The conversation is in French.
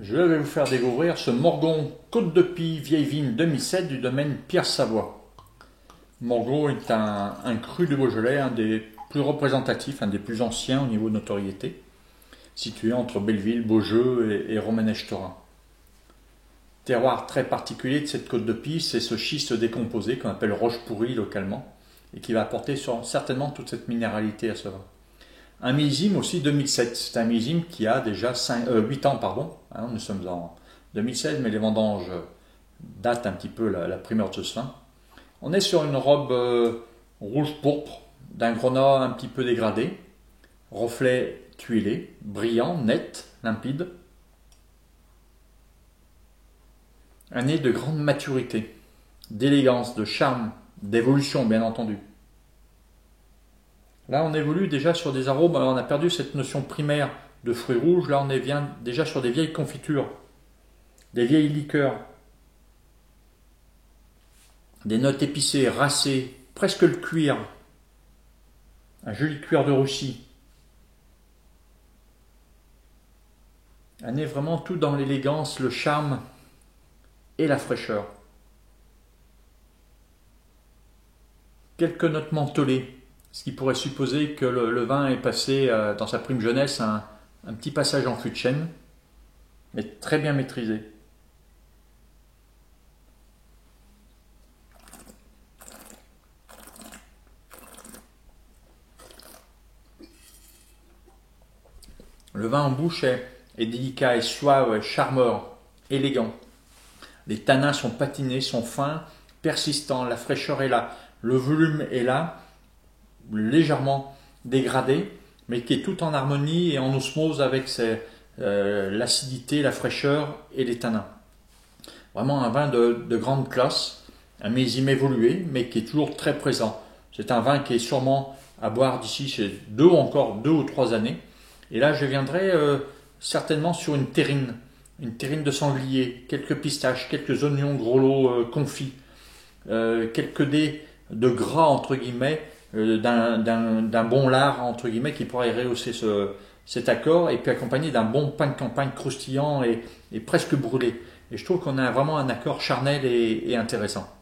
Je vais vous faire découvrir ce Morgon Côte de Pie vieille vigne 2007 du domaine Pierre Savoie. Morgon est un cru du Beaujolais, un des plus représentatifs, un des plus anciens au niveau de notoriété, situé entre Belleville, Beaujeu et Romanèche-Thorin. Terroir très particulier de cette Côte de Pie, c'est ce schiste décomposé qu'on appelle roche pourrie localement et qui va apporter certainement toute cette minéralité à ce vin. Un millésime aussi 2007, c'est un millésime qui a déjà 8 ans, pardon. Hein, nous sommes en 2016, mais les vendanges datent un petit peu la primeur de ce vin. On est sur une robe rouge-pourpre, d'un grenat un petit peu dégradé, reflet tuilé, brillant, net, limpide. Un nez de grande maturité, d'élégance, de charme, d'évolution bien entendu. Là, on évolue déjà sur des arômes, alors on a perdu cette notion primaire de fruits rouges, là on vient déjà sur des vieilles confitures, des vieilles liqueurs, des notes épicées, racées, presque le cuir, un joli cuir de roussi. Un nez vraiment tout dans l'élégance, le charme et la fraîcheur. Quelques notes mentholées, ce qui pourrait supposer que le vin est passé dans sa prime jeunesse un petit passage en fût de chêne, mais très bien maîtrisé. Le vin en bouche est délicat, est suave, est charmeur, élégant. Les tanins sont patinés, sont fins, persistants, la fraîcheur est là, le volume est là, légèrement dégradé, mais qui est tout en harmonie et en osmose avec l'acidité, la fraîcheur et les tanins. Vraiment un vin de grande classe, un millésime évolué, mais qui est toujours très présent. C'est un vin qui est sûrement à boire d'ici chez 2 ou 3 années. Et là, je viendrai certainement sur une terrine de sanglier, quelques pistaches, quelques oignons gros lots confits, quelques dés de gras entre guillemets, d'un bon lard entre guillemets qui pourrait rehausser cet accord et puis accompagné d'un bon pain de campagne croustillant et presque brûlé. Et je trouve qu'on a vraiment un accord charnel et intéressant.